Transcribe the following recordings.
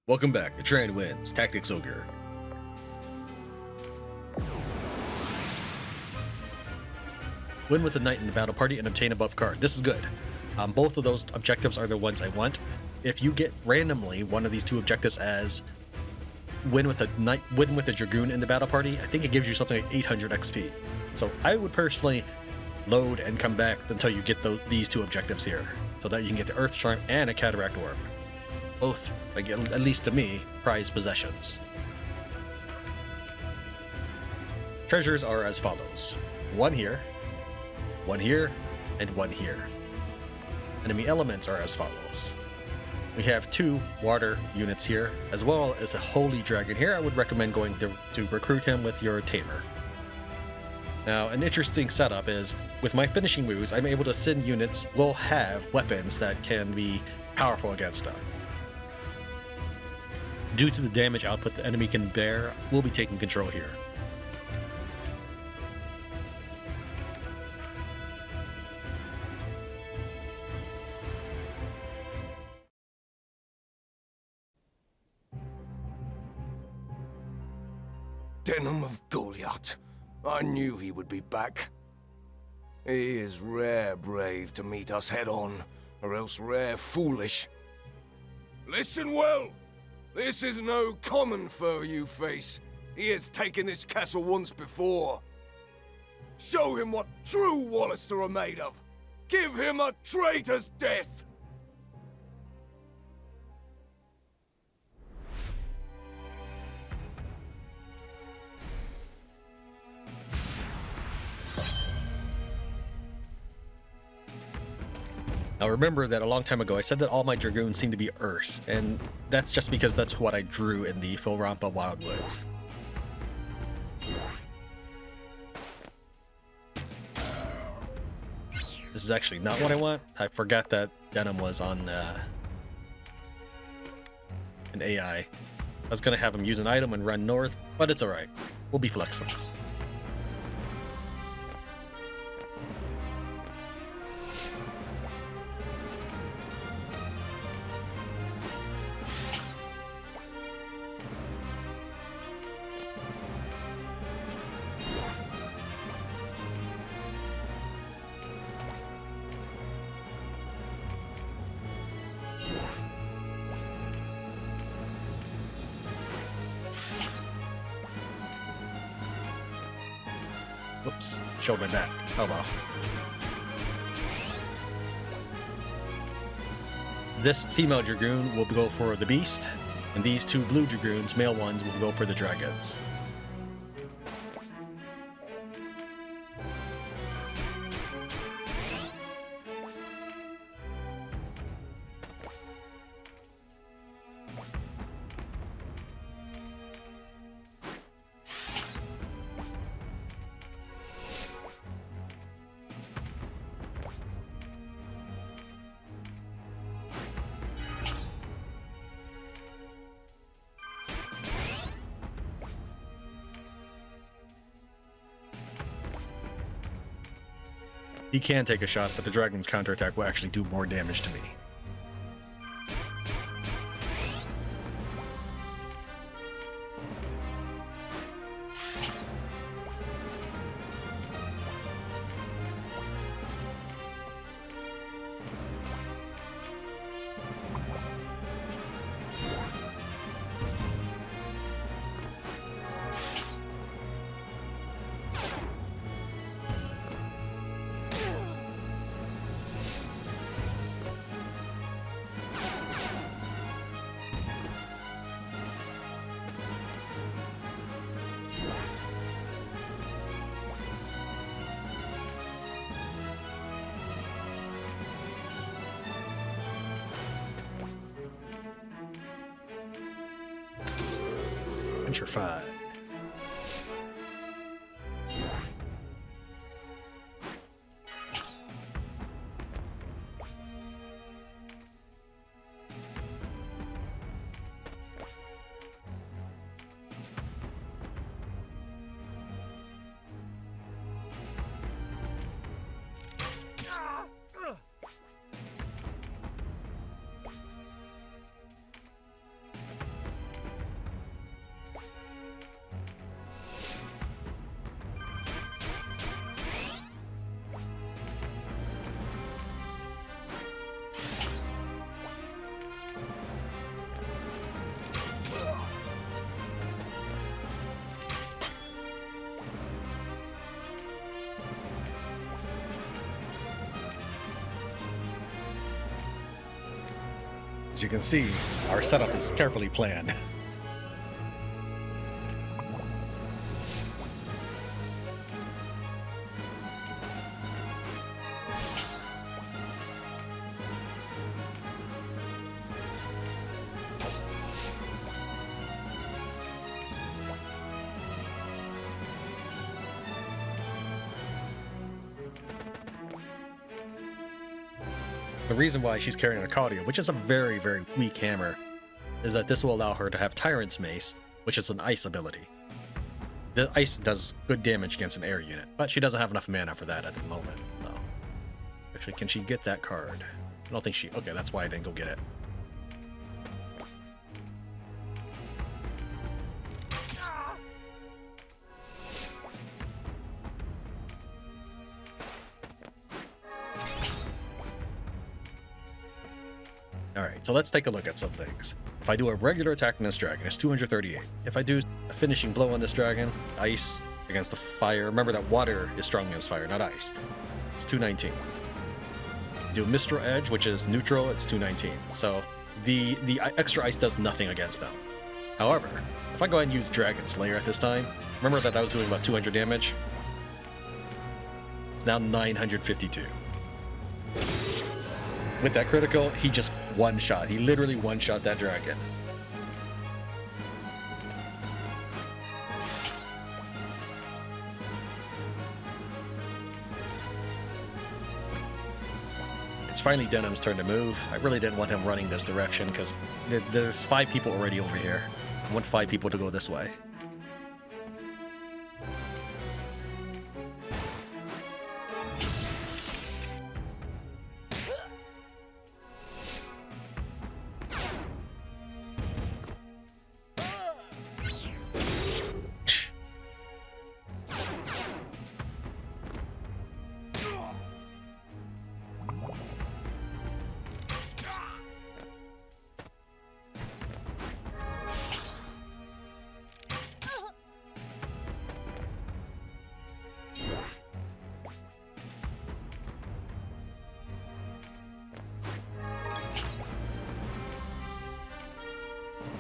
Welcome back to Tran Wins, Tactics Ogre. Win with a knight in the battle party and obtain a buff card. This is good. Both of those objectives are the ones I want. If you get randomly one of these two objectives as win with a knight, win with a dragoon in the battle party, I think it gives you something like 800 XP. So I would personally load and come back until you get these two objectives here, so that you can get the Earth Charm and a Cataract Orb. Both, like, at least to me, prized possessions. Treasures are as follows. One here, and one here. Enemy elements are as follows. We have 2 water units here, as well as a holy dragon here. I would recommend going to recruit him with your tamer. Now, an interesting setup is, with my finishing moves, I'm able to send units will have weapons that can be powerful against them. Due to the damage output the enemy can bear, we'll be taking control here. Denam of Goliath. I knew he would be back. He is rare brave to meet us head on, or else rare foolish. Listen well! This is no common foe you face. He has taken this castle once before. Show him what true Wallister are made of. Give him a traitor's death! Now remember that a long time ago I said that all my dragoons seem to be Earth, and that's just because that's what I drew in the Philrampa Wildwoods. This is actually not what I want. I forgot that Denam was on an AI. I was gonna have him use an item and run north, but it's alright. We'll be flexible. Whoops, showed my back. Oh well. This female dragoon will go for the beast, and these 2 blue dragoons, male ones, will go for the dragons. He can take a shot, but the dragon's counterattack will actually do more damage to me. Petrified. As you can see, our setup is carefully planned. The reason why she's carrying a cardio, which is a very, very weak hammer, is that this will allow her to have Tyrant's Mace, which is an ice ability. The ice does good damage against an air unit, but she doesn't have enough mana for that at the moment. So, actually, can she get that card? I don't think she... Okay, that's why I didn't go get it. Alright, so let's take a look at some things. If I do a regular attack on this dragon, it's 238. If I do a finishing blow on this dragon, ice against the fire, remember that water is strong against fire, not ice. It's 219. Do Mistral Edge, which is neutral, it's 219. So the extra ice does nothing against them. However, if I go ahead and use Dragon Slayer at this time, remember that I was doing about 200 damage? It's now 952. With that critical, he just one-shot. He literally one-shot that dragon. It's finally Denam's turn to move. I really didn't want him running this direction because there's 5 people already over here. I want 5 people to go this way.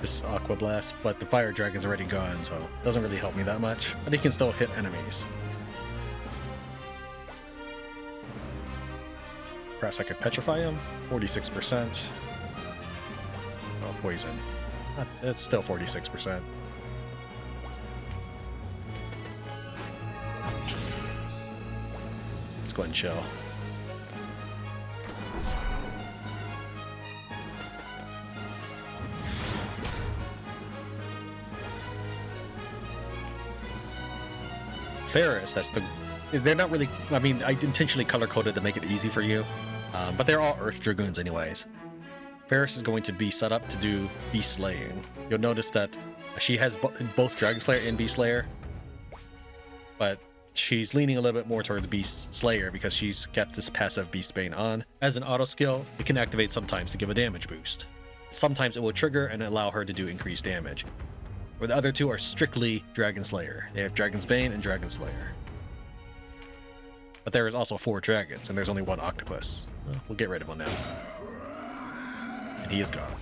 This Aqua Blast, but the Fire Dragon's already gone, so it doesn't really help me that much. But he can still hit enemies. Perhaps I could petrify him? 46%. Oh, poison. It's still 46%. Let's go ahead and chill. Ferris, that's the... They're not really... I mean, I intentionally color-coded to make it easy for you, but they're all Earth Dragoons anyways. Ferris is going to be set up to do Beast Slaying. You'll notice that she has both Dragon Slayer and Beast Slayer, but she's leaning a little bit more towards Beast Slayer because she's kept this passive Beast Bane on. As an auto skill, it can activate sometimes to give a damage boost. Sometimes it will trigger and allow her to do increased damage. Where the other two are strictly Dragon Slayer. They have Dragon's Bane and Dragon Slayer. But there is also 4 dragons, and there's only 1 octopus. Well, we'll get rid of him now. And he is gone.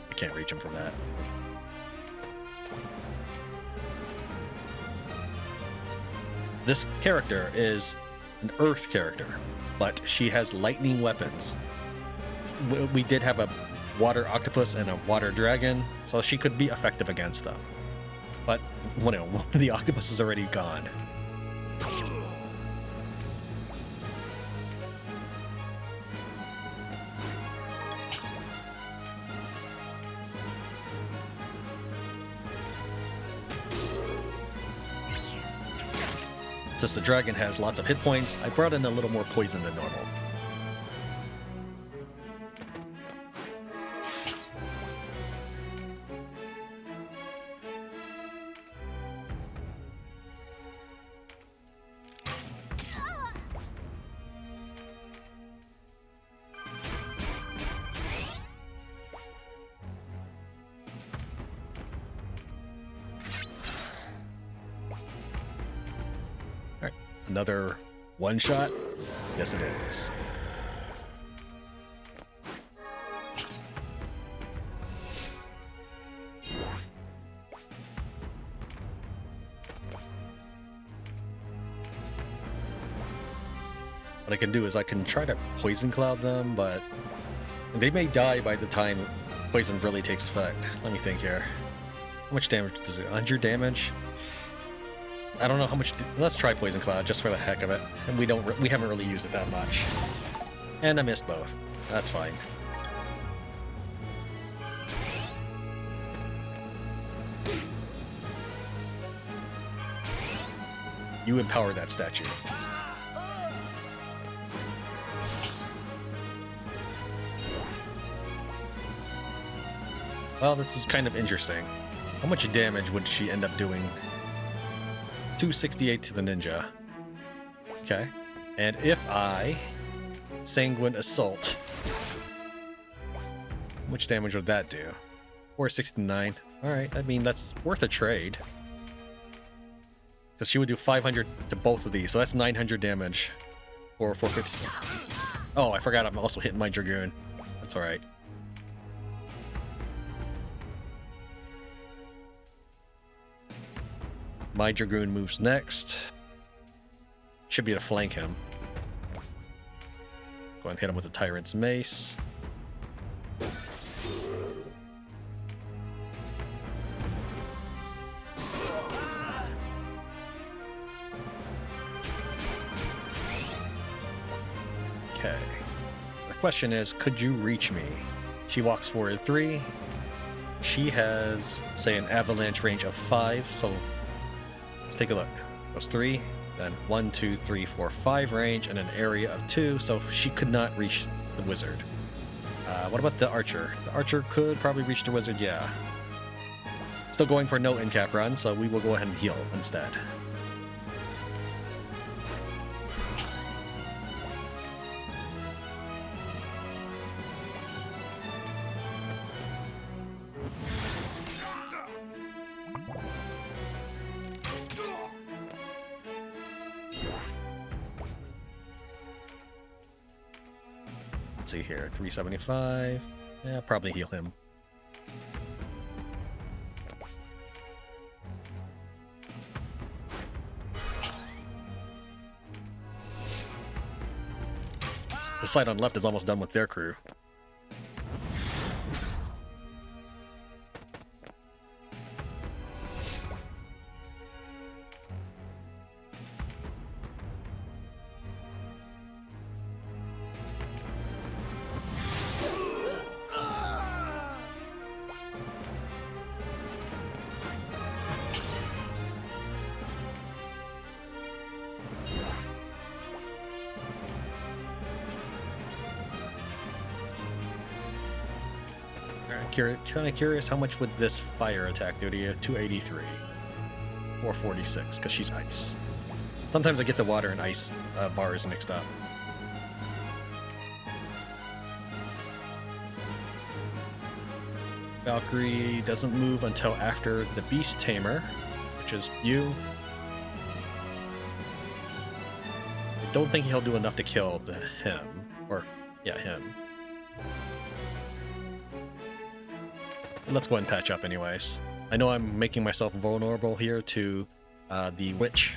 I can't reach him from that. This character is an Earth character, but she has lightning weapons. We did have a water octopus and a water dragon, so she could be effective against them. But one of the octopus is already gone. Since the dragon has lots of hit points, I brought in a little more poison than normal. Another one shot? Yes, it is. What I can do is I can try to poison cloud them, but they may die by the time poison really takes effect. Let me think here. How much damage does it? 100 damage? I don't know how much. Let's try poison cloud just for the heck of it. And we haven't really used it that much. And I missed both. That's fine. You empower that statue. Well, this is kind of interesting. How much damage would she end up doing? 268 to the ninja. Okay. And if I Sanguine Assault, how much damage would that do? 469. Alright, I mean, that's worth a trade. Because she would do 500 to both of these, so that's 900 damage. Or 450. Oh, I forgot I'm also hitting my Dragoon. That's alright. My Dragoon moves next. Should be to flank him. Go ahead and hit him with the Tyrant's Mace. Okay. The question is, could you reach me? She walks forward 3. She has, say, an avalanche range of 5, so let's take a look. Goes 3, then 1, 2, 3, 4, 5 range, and an area of 2, so she could not reach the wizard. What about the archer? The archer could probably reach the wizard, yeah. Still going for no in-cap run, so we will go ahead and heal instead. See here, 375. Yeah, probably heal him. The side on left is almost done with their crew. Kind of curious, how much would this fire attack do to you? 283. 446, because she's ice. Sometimes I get the water and ice bars mixed up. Valkyrie doesn't move until after the Beast Tamer, which is you. I don't think he'll do enough to kill him. Or, yeah, him. Let's go ahead and patch up anyways. I know I'm making myself vulnerable here to the witch.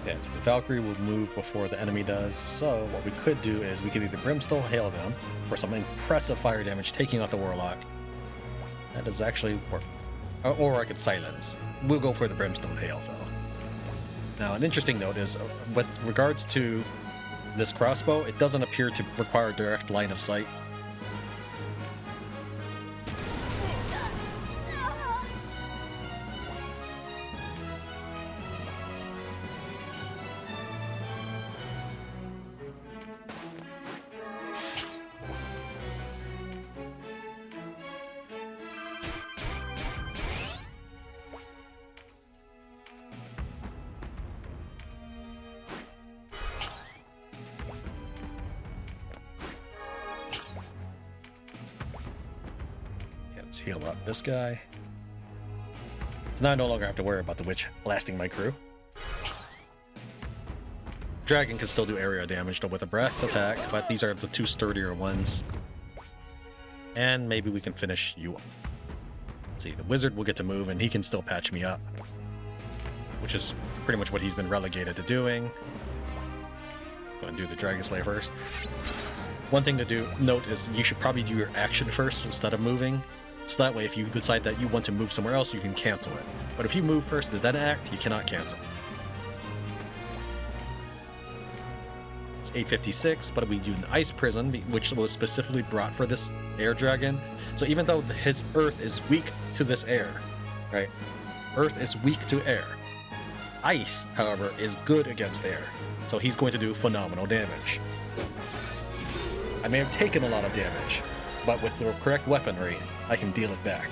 Okay, so the Valkyrie will move before the enemy does, so what we could do is we could either Brimstone Hail them for some impressive fire damage taking out the Warlock. That does actually work. Or I could Silence. We'll go for the Brimstone Hail though. Now an interesting note is, with regards to this crossbow, it doesn't appear to require direct line of sight. Let's heal up this guy. So now I no longer have to worry about the witch blasting my crew. Dragon can still do area damage though with a breath attack, but these are the two sturdier ones. And maybe we can finish you up. Let's see, the wizard will get to move and he can still patch me up, which is pretty much what he's been relegated to doing. Go and do the Dragon Slayer first. One thing to note is you should probably do your action first instead of moving. So that way if you decide that you want to move somewhere else, you can cancel it. But if you move first and then act, you cannot cancel. It's 856, but we do an ice prison, which was specifically brought for this air dragon. So even though his earth is weak to this air, right? Earth is weak to air. Ice, however, is good against air. So he's going to do phenomenal damage. I may have taken a lot of damage, but with the correct weaponry, I can deal it back.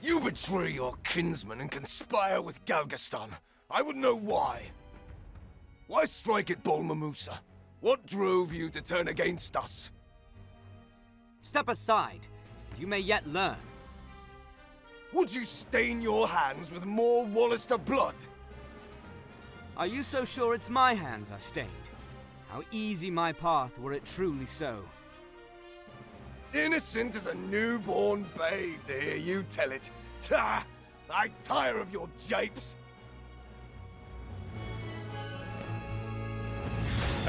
You betray your kinsman and conspire with Galgastan. I would know why. Why strike at Bolmamusa? What drove you to turn against us? Step aside, and you may yet learn. Would you stain your hands with more Wallister blood? Are you so sure it's my hands are stained? How easy my path were it truly so. Innocent as a newborn babe to hear you tell it. Ta! I tire of your japes.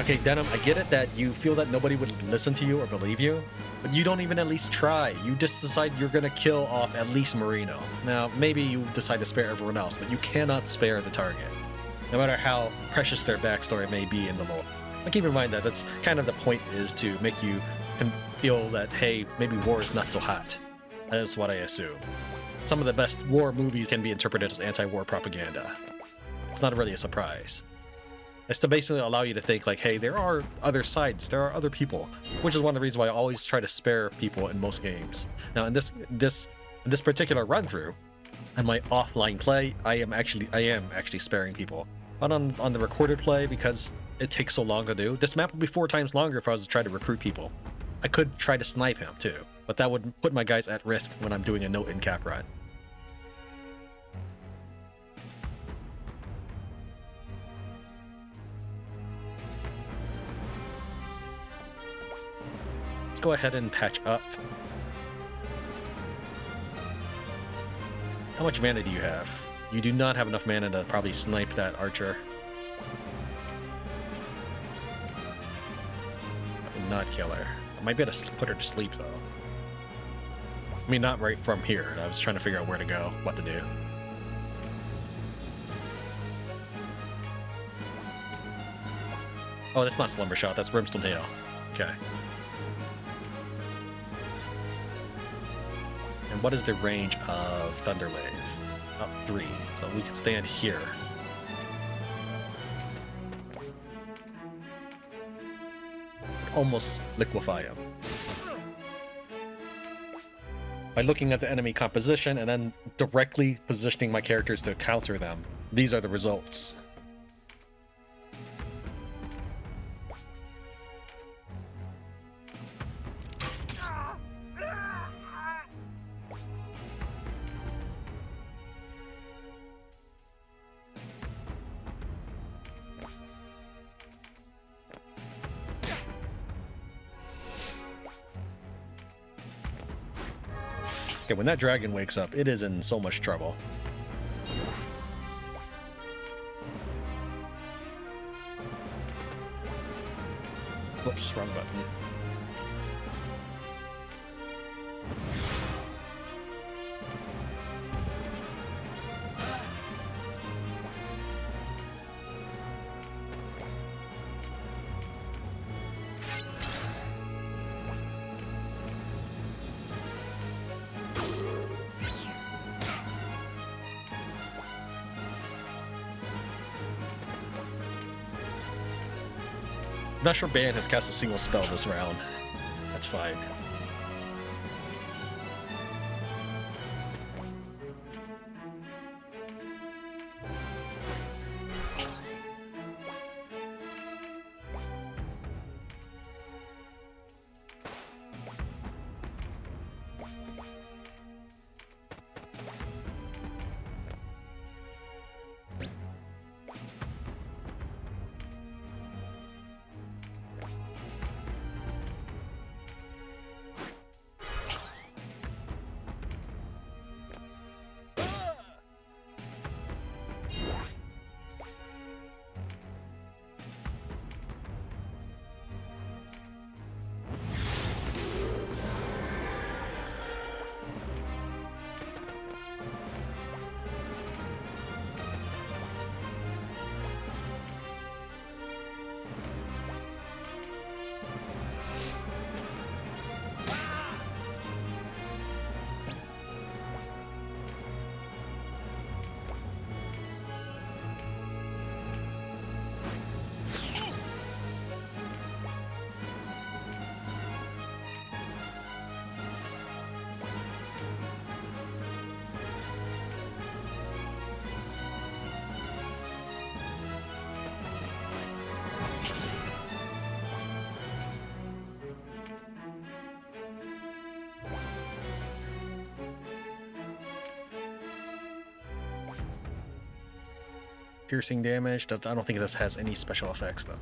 Okay, Denam, I get it that you feel that nobody would listen to you or believe you, but you don't even at least try. You just decide you're gonna kill off at least Marino. Now, maybe you decide to spare everyone else, but you cannot spare the target, no matter how precious their backstory may be in the lore. But keep in mind that that's kind of the point, is to make you feel that, hey, maybe war is not so hot. That's what I assume. Some of the best war movies can be interpreted as anti-war propaganda. It's not really a surprise. It's to basically allow you to think like, hey, there are other sides, there are other people, which is one of the reasons why I always try to spare people in most games. Now, in this particular run through, in my offline play, I am actually sparing people. But on the recorded play, because it takes so long to do, this map would be 4 times longer if I was to try to recruit people. I could try to snipe him too, but that would put my guys at risk when I'm doing a no-in cap run. Let's go ahead and patch up. How much mana do you have? You do not have enough mana to probably snipe that archer. I would not kill her. I might be able to put her to sleep though. I mean, not right from here. I was trying to figure out where to go, what to do. Oh, that's not Slumber Shot, that's Brimstone Hail. Okay. And what is the range of Thunderwave? Up 3, so we could stand here. Almost liquefy him. By looking at the enemy composition and then directly positioning my characters to counter them, these are the results. Okay, when that dragon wakes up, it is in so much trouble. Oops, wrong button. I'm not sure Ban has cast a single spell this round. That's fine. Piercing damage. I don't think this has any special effects though.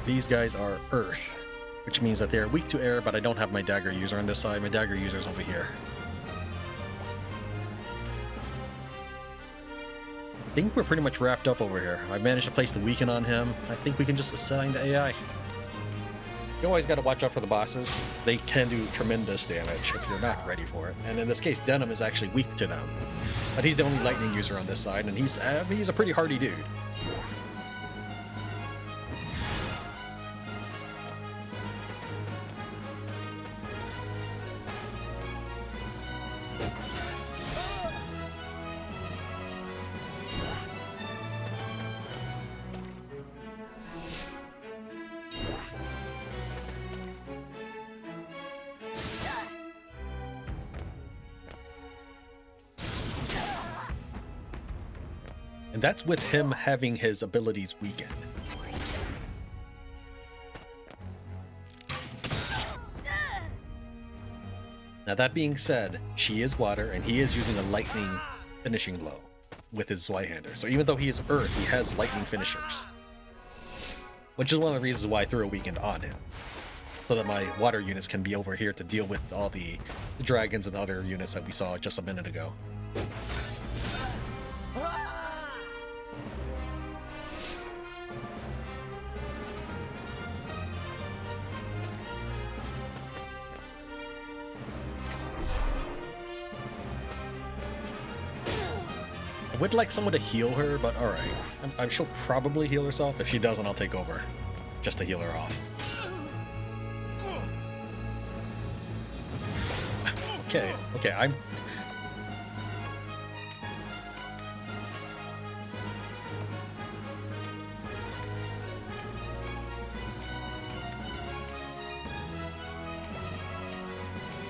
These guys are Earth, which means that they're weak to air, but I don't have my dagger user on this side. My dagger user's over here. I think we're pretty much wrapped up over here. I managed to place the weaken on him. I think we can just assign the AI. You always got to watch out for the bosses. They can do tremendous damage if you're not ready for it. And in this case, Denam is actually weak to them. But he's the only lightning user on this side, and he's a pretty hardy dude. And that's with him having his abilities weakened. Now that being said, she is water and he is using a lightning finishing blow with his Zweihander. So even though he is earth, he has lightning finishers. Which is one of the reasons why I threw a weakened on him. So that my water units can be over here to deal with all the dragons and other units that we saw just a minute ago. I would like someone to heal her, but alright. I'm she'll probably heal herself. If she doesn't, I'll take over. Just to heal her off. Okay, I'm...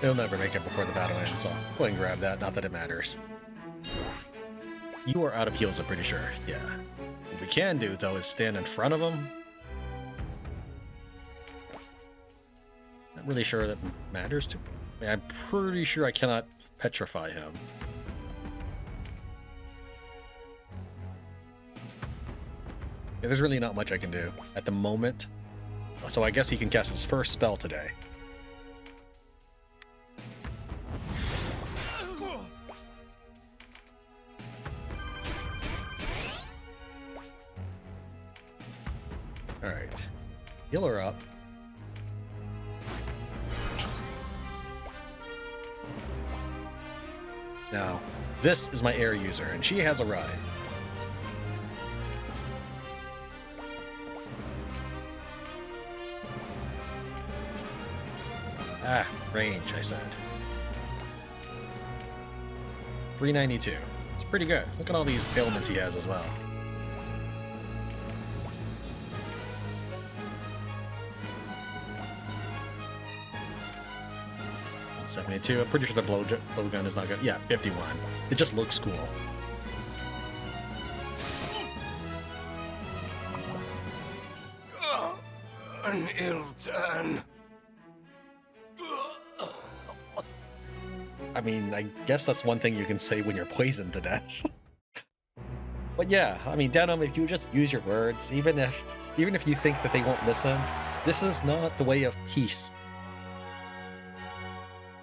He'll never make it before the battle ends, so go ahead and grab that, not that it matters. You are out of heals, I'm pretty sure. Yeah. What we can do, though, is stand in front of him. Not really sure that matters to me. I mean, I'm pretty sure I cannot petrify him. Yeah, there's really not much I can do at the moment. So I guess he can cast his first spell today. Alright. Heal her up. Now, this is my air user, and she has arrived. Ah, range, I said. 392. It's pretty good. Look at all these ailments he has as well. 72. I'm pretty sure the blowgun is not good. Yeah, 51. It just looks cool. An ill turn. I mean, I guess that's one thing you can say when you're poisoned to death. But yeah, I mean, Denam, if you just use your words, even if you think that they won't listen, this is not the way of peace.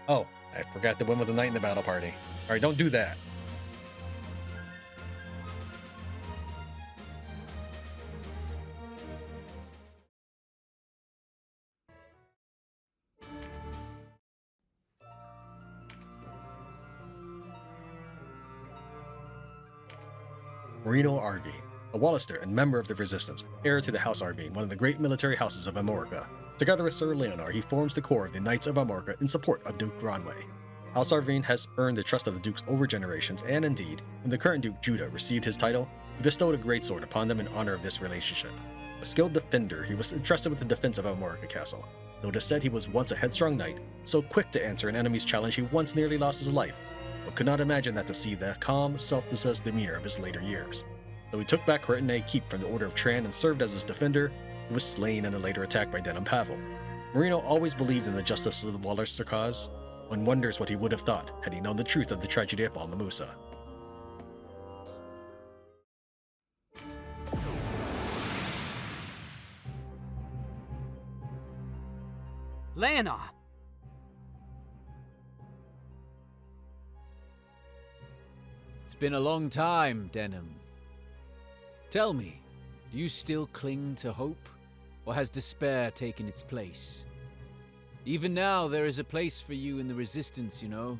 Oh, I forgot to win with the knight in the battle party. Alright, don't do that. Marino Arvine, a Wallister and member of the Resistance, heir to the House Arvine, one of the great military houses of Amorica. Together with Sir Leonar, he forms the core of the Knights of Amorica in support of Duke Granway. House Arvine has earned the trust of the Dukes over generations, and indeed, when the current Duke Judah received his title, he bestowed a greatsword upon them in honor of this relationship. A skilled defender, he was entrusted with the defense of Amorica Castle. Though it is said he was once a headstrong knight, so quick to answer an enemy's challenge he once nearly lost his life, but could not imagine that to see the calm, self-possessed demeanor of his later years. Though he took back Coritinae Keep from the Order of Tran and served as his defender, he was slain in a later attack by Denam Pavel. Marino always believed in the justice of the Wallister cause. One wonders what he would have thought had he known the truth of the tragedy of Almamusa. Leonar! It's been a long time, Denam. Tell me, do you still cling to hope, or has despair taken its place? Even now, there is a place for you in the Resistance, you know.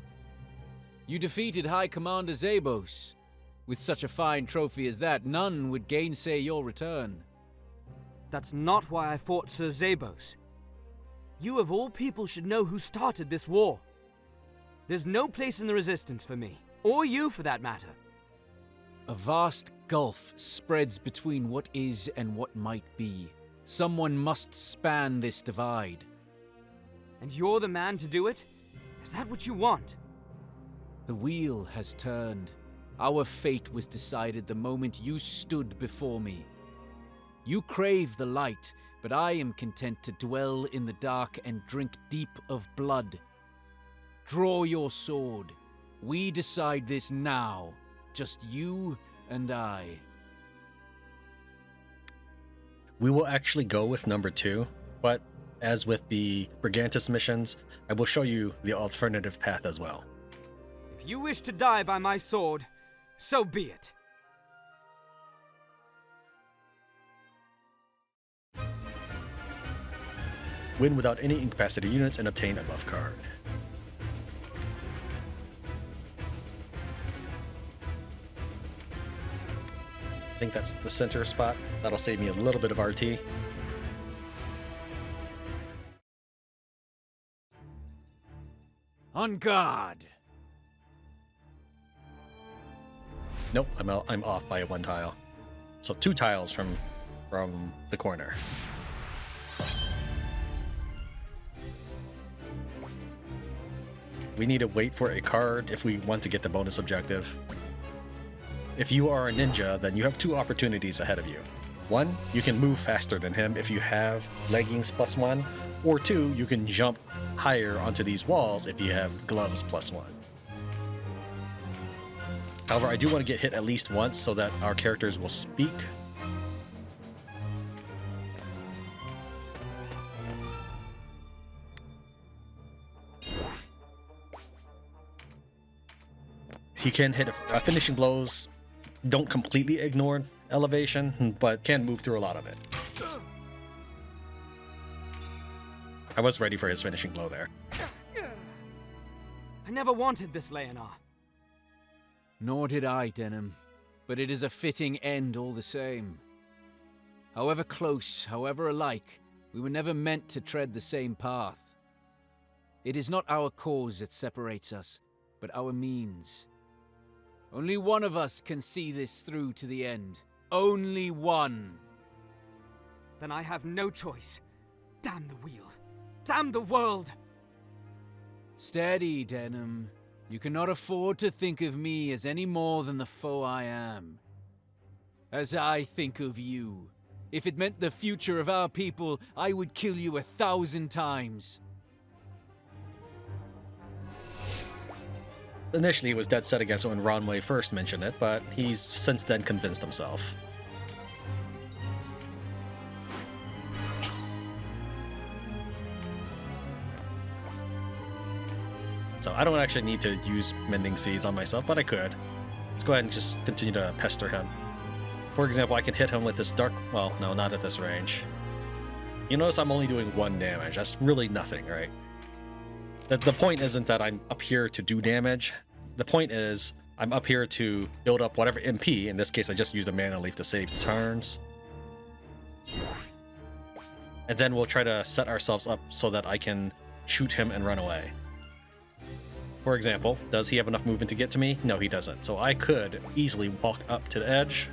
You defeated High Commander Zabos. With such a fine trophy as that, none would gainsay your return. That's not why I fought Sir Zabos. You of all people should know who started this war. There's no place in the Resistance for me, or you for that matter. A vast gulf spreads between what is and what might be. Someone must span this divide. And you're the man to do it? Is that what you want? The wheel has turned. Our fate was decided the moment you stood before me. You crave the light, but I am content to dwell in the dark and drink deep of blood. Draw your sword. We decide this now. Just you and I. We will actually go with number 2, but as with the Brigantis missions, I will show you the alternative path as well. If you wish to die by my sword, so be it. Win without any incapacity units and obtain a buff card. I think that's the center spot. That'll save me a little bit of RT. On guard! Nope, I'm off by 1 tile. So 2 tiles from the corner. We need to wait for a card if we want to get the bonus objective. If you are a ninja, then you have 2 opportunities ahead of you. 1, you can move faster than him if you have leggings +1, or 2, you can jump higher onto these walls if you have gloves +1. However, I do want to get hit at least once so that our characters will speak. He can hit finishing blows. Don't completely ignore elevation, but can move through a lot of it. I was ready for his finishing blow there. I never wanted this, Leonar. Nor did I, Denam. But it is a fitting end all the same. However close, however alike, we were never meant to tread the same path. It is not our cause that separates us, but our means. Only one of us can see this through to the end. Only one. Then I have no choice. Damn the wheel. Damn the world! Steady, Denam. You cannot afford to think of me as any more than the foe I am. As I think of you. If it meant the future of our people, I would kill you 1,000 times. Initially, he was dead set against it when Ronway first mentioned it, but he's since then convinced himself. So I don't actually need to use Mending Seeds on myself, but I could. Let's go ahead and just continue to pester him. For example, I can hit him with this dark... Well, no, not at this range. You notice I'm only doing 1 damage. That's really nothing, right? The point isn't that I'm up here to do damage. The point is I'm up here to build up whatever MP. In this case, I just used a mana leaf to save turns. And then we'll try to set ourselves up so that I can shoot him and run away. For example, does he have enough movement to get to me? No, he doesn't. So I could easily walk up to the edge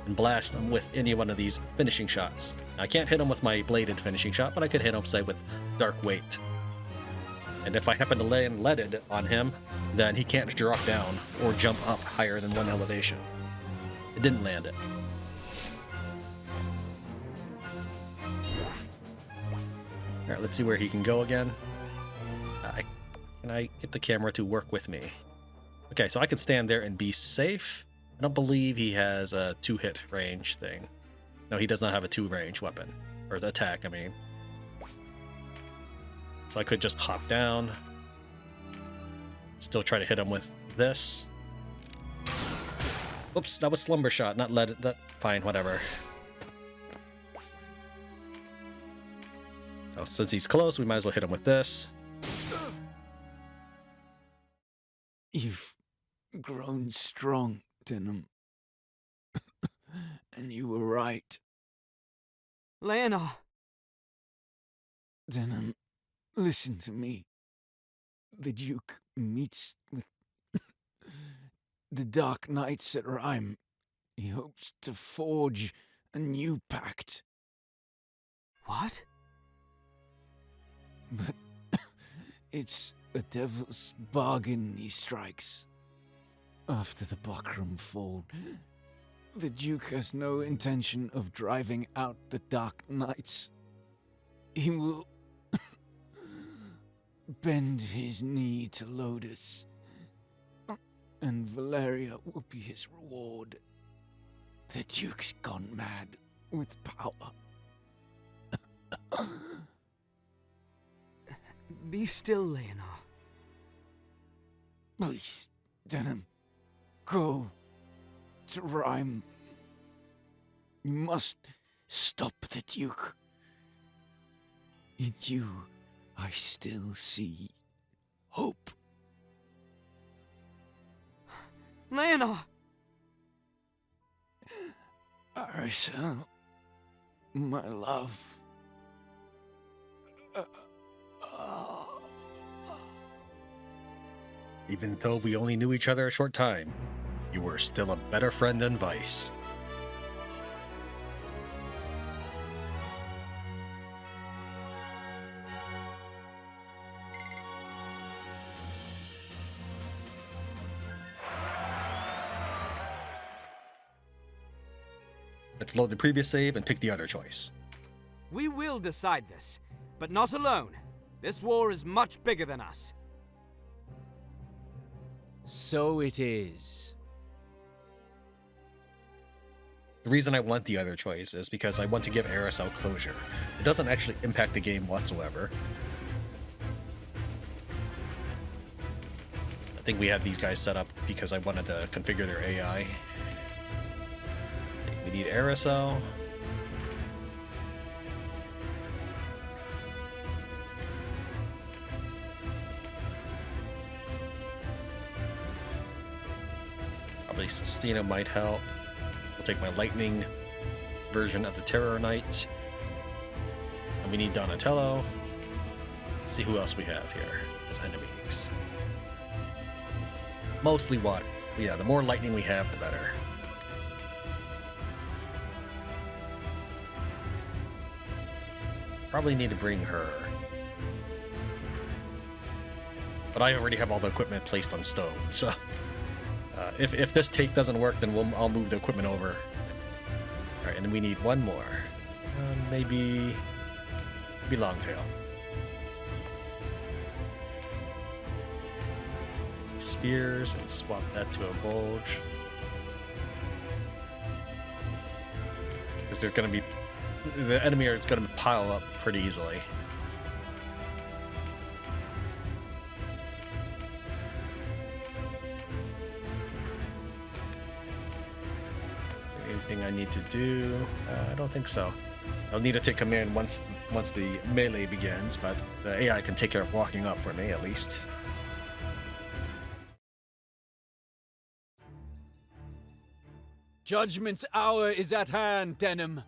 and blast him with any one of these finishing shots. Now, I can't hit him with my bladed finishing shot, but I could hit him, say, with Dark Weight. And if I happen to land leaded on him, then he can't drop down or jump up higher than 1 elevation. It didn't land it. Alright, let's see where he can go again. Can I get the camera to work with me? Okay, so I can stand there and be safe. I don't believe he has a 2-hit range thing. No, he does not have a 2-range weapon. Or the attack, I mean. So I could just hop down. Still try to hit him with this. Oops, that was Slumber Shot, not let it... That, fine, whatever. So since he's close, we might as well hit him with this. You've grown strong, Denam. And you were right. Leonar! Denam, listen to me. The Duke meets with the Dark Knights at Rhyme. He hopes to forge a new pact. What? But it's a devil's bargain he strikes. After the Bakram fall, the Duke has no intention of driving out the Dark Knights. He will bend his knee to Lodus, and Valeria will be his reward. The Duke's gone mad with power. Be still, Leonar. Please, Denam, go to Rhyme. You must stop the Duke. In you, I still see hope. Leonar! Arisa, my love. Even though we only knew each other a short time, you were still a better friend than Vice. Let's load the previous save and pick the other choice. We will decide this, but not alone. This war is much bigger than us. So it is. The reason I want the other choice is because I want to give Aerosol closure. It doesn't actually impact the game whatsoever. I think we had these guys set up because I wanted to configure their AI. We need Aerosol. Probably Sestina might help. We'll take my lightning version of the Terror Knight. And we need Donatello. Let's see who else we have here as enemies. Mostly water. But yeah, the more lightning we have, the better. Probably need to bring her. But I already have all the equipment placed on stone, so if this take doesn't work, then I'll move the equipment over. All right, and then we need one more. Maybe Longtail. Spears and swap that to a bulge. Because they're going to be, the enemy is going to pile up pretty easily. Anything I need to do? I don't think so. I'll need to take command once the melee begins, but the AI can take care of walking up for me at least. Judgment's hour is at hand, Denam.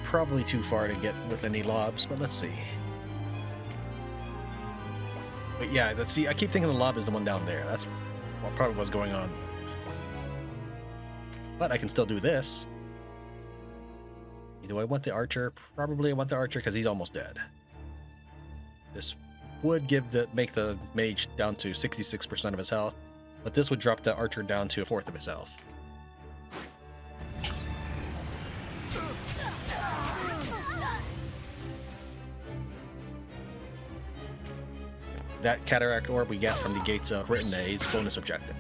Probably too far to get with any lobs, but let's see. But yeah, let's see. I keep thinking the lob is the one down there. That's what probably was going on. But I can still do this. Do I want the archer? Probably I want the archer because he's almost dead. This would make the mage down to 66% of his health, but this would drop the archer down to a fourth of his health. That cataract orb we get from the Gates of Coritinae is bonus objective.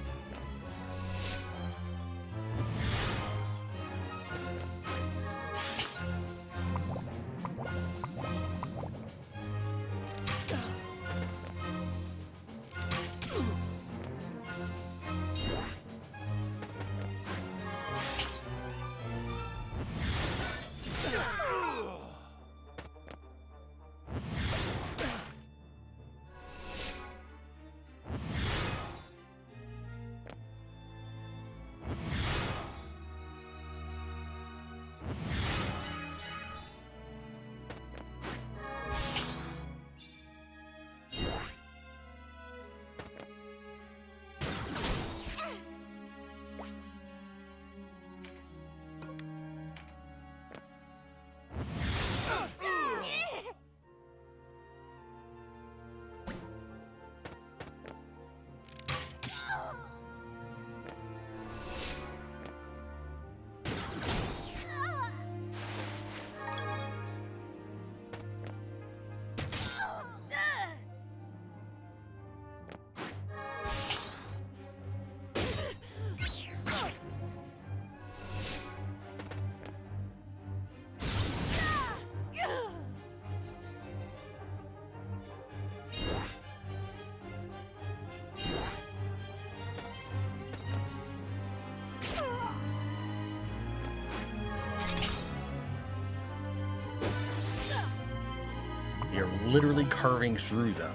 literally carving through them.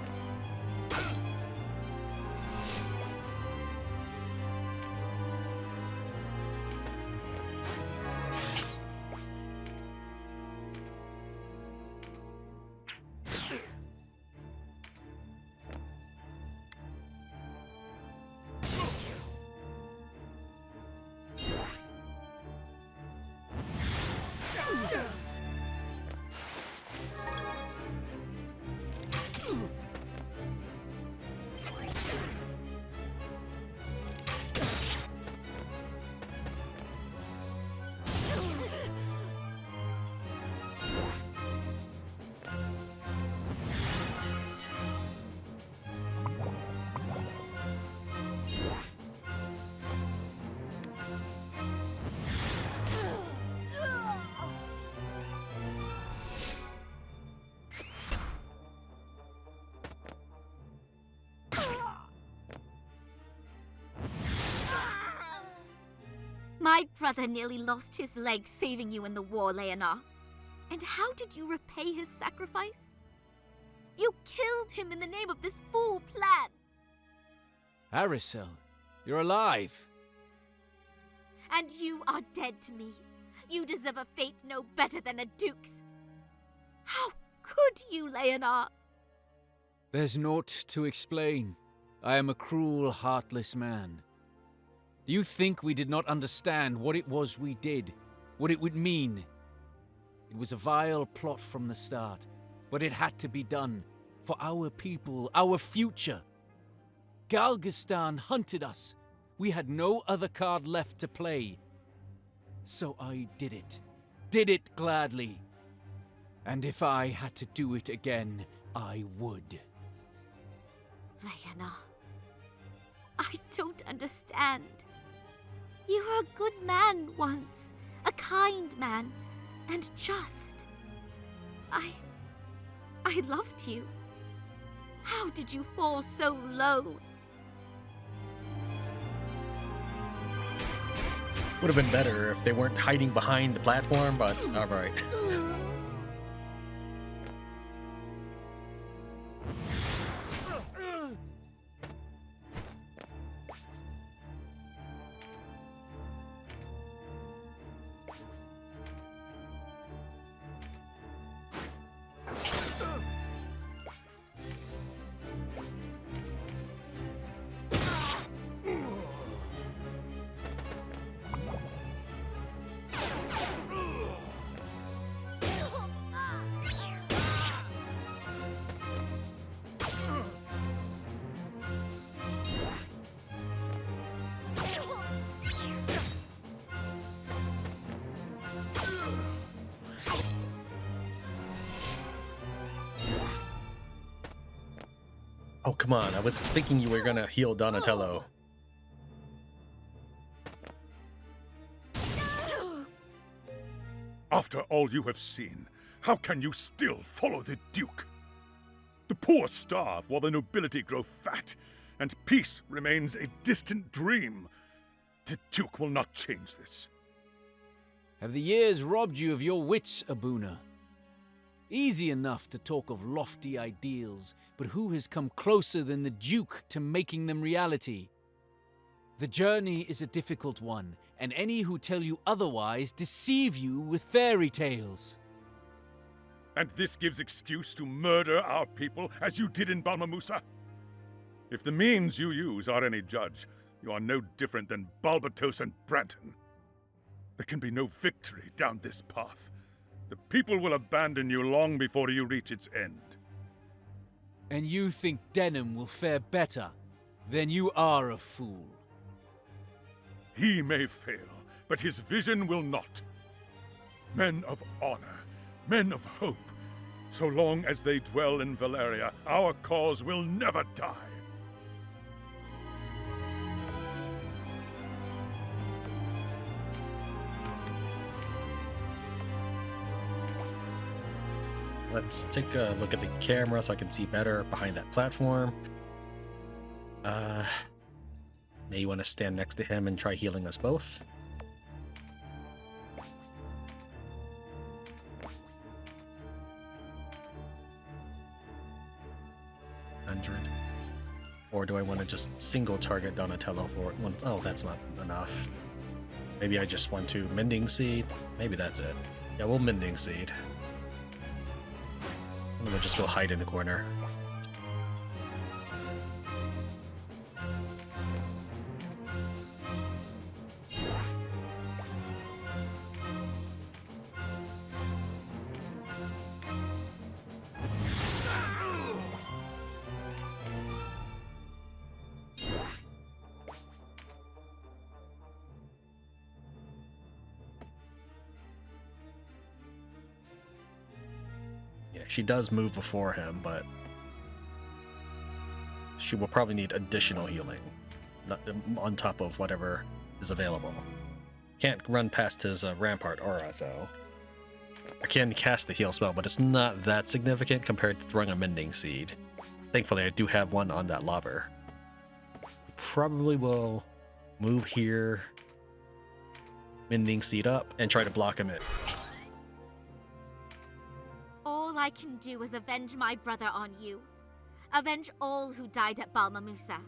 My brother nearly lost his leg saving you in the war, Leonar. And how did you repay his sacrifice? You killed him in the name of this fool plan! Aricel, you're alive. And you are dead to me. You deserve a fate no better than a duke's. How could you, Leonar? There's naught to explain. I am a cruel, heartless man. Do you think we did not understand what it was we did? What it would mean? It was a vile plot from the start, but it had to be done. For our people, our future. Galgastan hunted us. We had no other card left to play. So I did it. Did it gladly. And if I had to do it again, I would. Leonar, I don't understand. You were a good man once, a kind man, and just. I loved you. How did you fall so low? Would have been better if they weren't hiding behind the platform, but alright. Oh, come on. I was thinking you were gonna heal Donatello. After all you have seen, how can you still follow the Duke? The poor starve while the nobility grow fat, and peace remains a distant dream. The Duke will not change this. Have the years robbed you of your wits, Abuna? Easy enough to talk of lofty ideals, but who has come closer than the Duke to making them reality? The journey is a difficult one, and any who tell you otherwise deceive you with fairy tales. And this gives excuse to murder our people as you did in Balmamusa? If the means you use are any judge, you are no different than Balbatos and Branton. There can be no victory down this path. The people will abandon you long before you reach its end. And you think Denam will fare better? Then you are a fool. He may fail, but his vision will not. Men of honor, men of hope. So long as they dwell in Valeria, our cause will never die. Let's take a look at the camera so I can see better behind that platform. May you want to stand next to him and try healing us both. Or do I want to just single target Donatello for one? Oh, that's not enough. Maybe I just want to Mending Seed. Maybe that's it. Yeah, we'll Mending Seed. And then we'll just go hide in the corner. Yeah, she does move before him, but she will probably need additional healing on top of whatever is available. Can't run past his Rampart aura, though. I can cast the heal spell, but it's not that significant compared to throwing a Mending Seed. Thankfully, I do have one on that lobber. Probably will move here, Mending Seed up, and try to block him in. All I can do is avenge my brother on you. Avenge all who died at Balmamusa.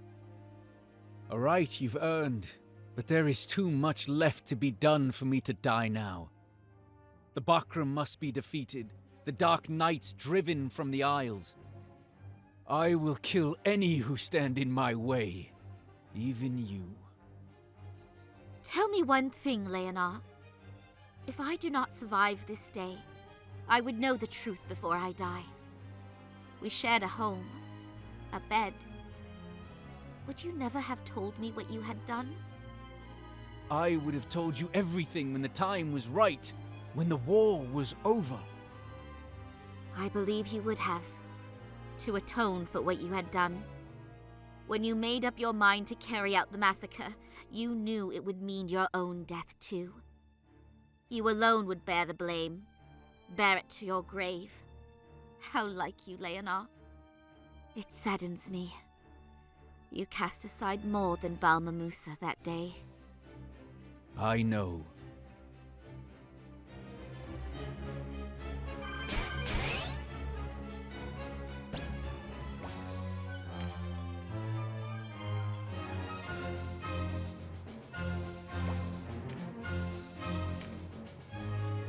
Alright, you've earned. But there is too much left to be done for me to die now. The Bakram must be defeated, the Dark Knights driven from the Isles. I will kill any who stand in my way, even you. Tell me one thing, Leonar. If I do not survive this day, I would know the truth before I die. We shared a home, a bed. Would you never have told me what you had done? I would have told you everything when the time was right, when the war was over. I believe you would have, to atone for what you had done. When you made up your mind to carry out the massacre, you knew it would mean your own death too. You alone would bear the blame. Bear it to your grave. How like you, Leonar. It saddens me. You cast aside more than Balmamusa that day. I know.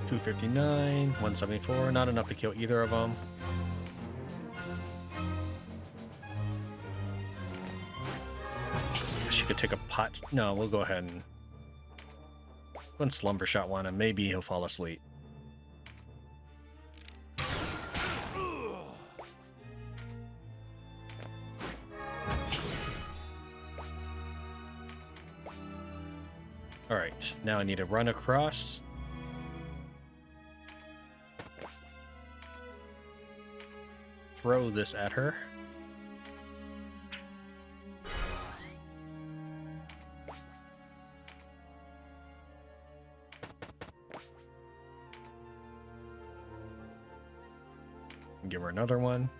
$259, 174, not enough to kill either of them. She could take a pot. No, we'll go ahead and one slumber shot one, and maybe he'll fall asleep. All right, now I need to run across. Throw this at her. Give her another one.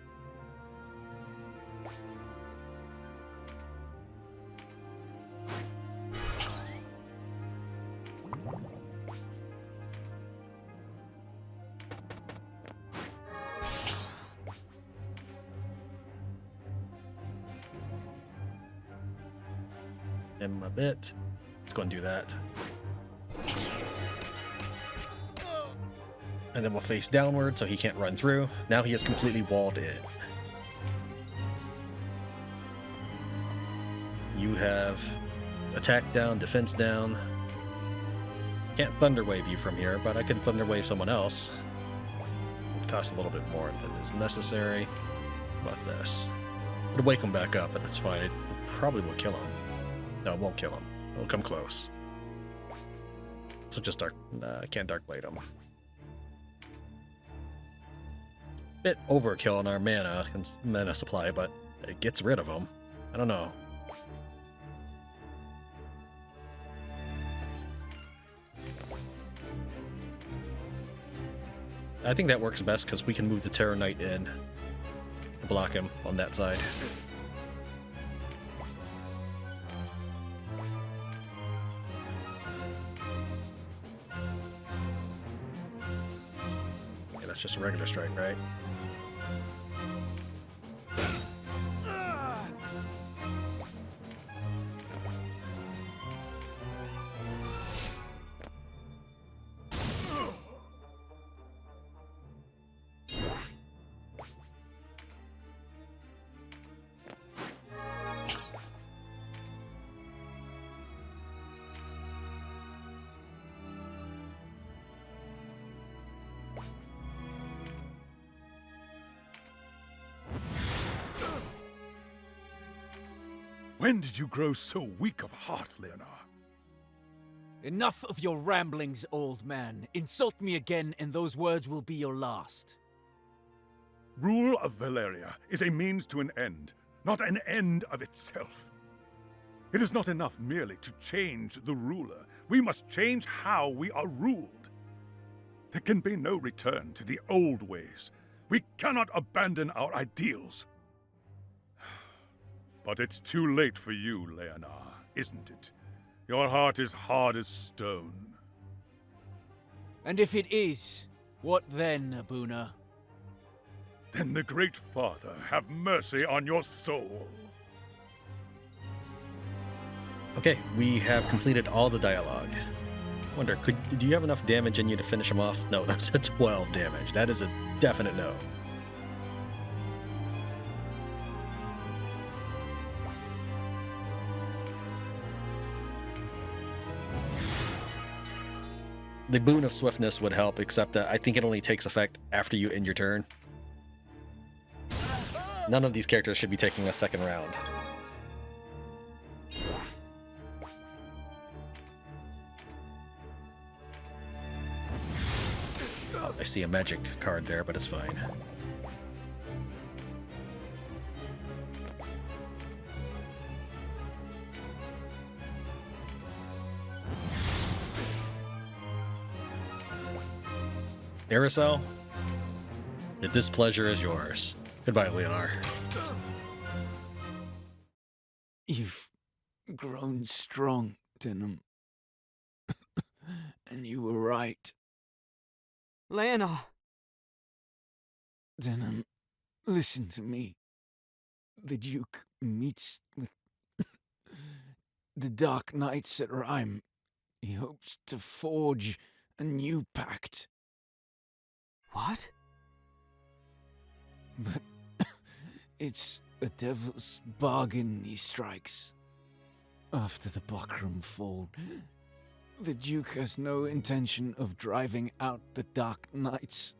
Him a bit. Let's go and do that. And then we'll face downward so he can't run through. Now he is completely walled in. You have attack down, defense down. Can't Thunder Wave you from here, but I can Thunder Wave someone else. It would cost a little bit more than is necessary. How about this? It'll wake him back up, but that's fine. It probably will kill him. No, it won't kill him. It'll come close. So just can't Dark Blade him. Bit overkill on our mana supply, but it gets rid of them. I don't know. I think that works best because we can move the Terror Knight in to block him on that side. Yeah, that's just a regular strike, right? When did you grow so weak of heart, Leonar? Enough of your ramblings, old man. Insult me again, and those words will be your last. Rule of Valeria is a means to an end, not an end of itself. It is not enough merely to change the ruler. We must change how we are ruled. There can be no return to the old ways. We cannot abandon our ideals. But it's too late for you, Leonar, isn't it? Your heart is hard as stone. And if it is, what then, Abuna? Then the Great Father have mercy on your soul. Okay, we have completed all the dialogue. Wonder, do you have enough damage in you to finish him off? No, that's a 12 damage. That is a definite no. The boon of swiftness would help, except that I think it only takes effect after you end your turn. None of these characters should be taking a second round. Oh, I see a magic card there, but it's fine. Aerosol, the displeasure is yours. Goodbye, Leonar. You've grown strong, Denam. And you were right. Leonar! Denam, listen to me. The Duke meets with the Dark Knights at Rhyme. He hopes to forge a new pact. What? But it's a devil's bargain he strikes. After the Bakram fall, the Duke has no intention of driving out the Dark Knights.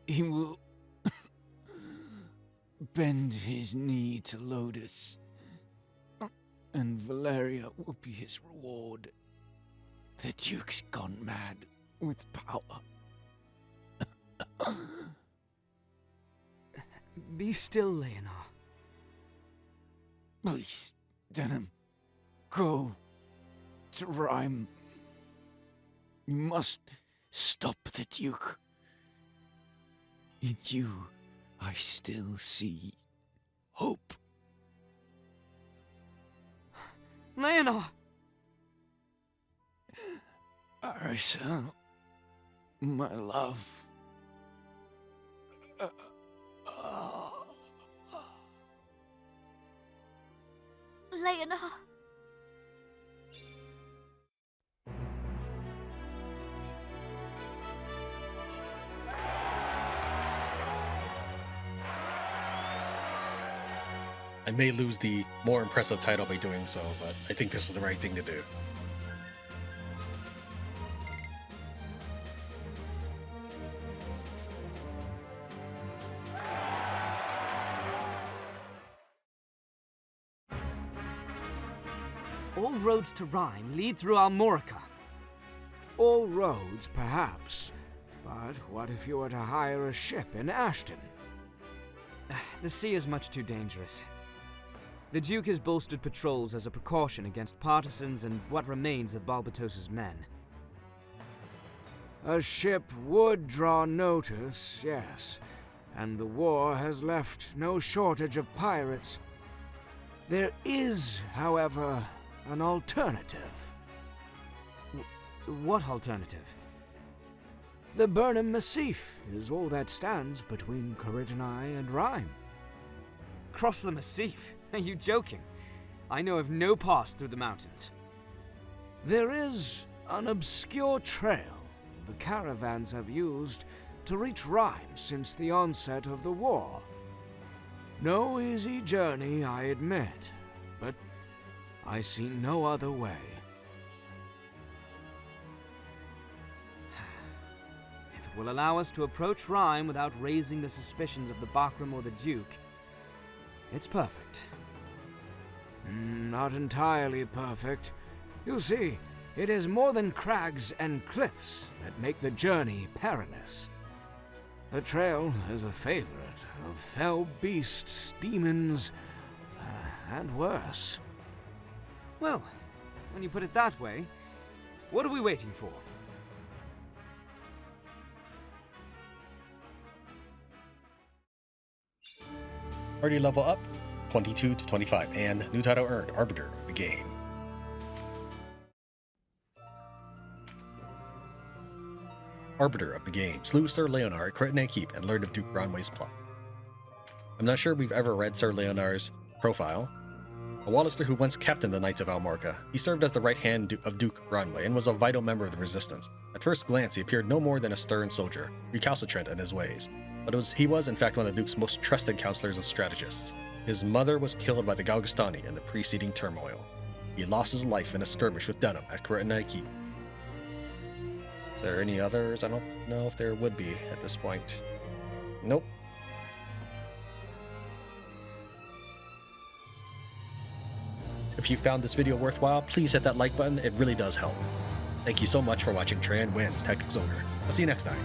He will bend his knee to Lodus, and Valeria will be his reward. The Duke's gone mad with power. Be still, Leonar. Please, Denam, go to Rhyme. You must stop the Duke. In you, I still see hope. Leonar! Arisa, my love. Leonar. I may lose the more impressive title by doing so, but I think this is the right thing to do. All roads to Rhyme lead through Almorica. All roads, perhaps. But what if you were to hire a ship in Ashton? The sea is much too dangerous. The Duke has bolstered patrols as a precaution against partisans and what remains of Balbatos's men. A ship would draw notice, yes, and the war has left no shortage of pirates. There is, however, an alternative. What alternative? The Burnham Massif is all that stands between Coritinae and Rhyme. Cross the Massif? Are you joking? I know of no pass through the mountains. There is an obscure trail the caravans have used to reach Rhyme since the onset of the war. No easy journey, I admit, but I see no other way. If it will allow us to approach Rhyme without raising the suspicions of the Bakram or the Duke, it's perfect. Not entirely perfect. You see, it is more than crags and cliffs that make the journey perilous. The trail is a favorite of fell beasts, demons, and worse. Well, when you put it that way, what are we waiting for? Party level up, 22 to 25, and new title earned, Arbiter of the game. Arbiter of the game, slew Sir Leonar at Coritinae Keep and learned of Duke Ronway's plot. I'm not sure we've ever read Sir Leonar's profile. A Wallister who once captained the Knights of Almarca, he served as the right hand of Duke Ronway and was a vital member of the Resistance. At first glance, he appeared no more than a stern soldier, recalcitrant in his ways. But he was in fact one of the Duke's most trusted counselors and strategists. His mother was killed by the Galgastani in the preceding turmoil. He lost his life in a skirmish with Denam at Coritinae Keep. Is there any others? I don't know if there would be at this point. Nope. If you found this video worthwhile, please hit that like button, it really does help. Thank you so much for watching Tran Wins Tactics Ogre. I'll see you next time.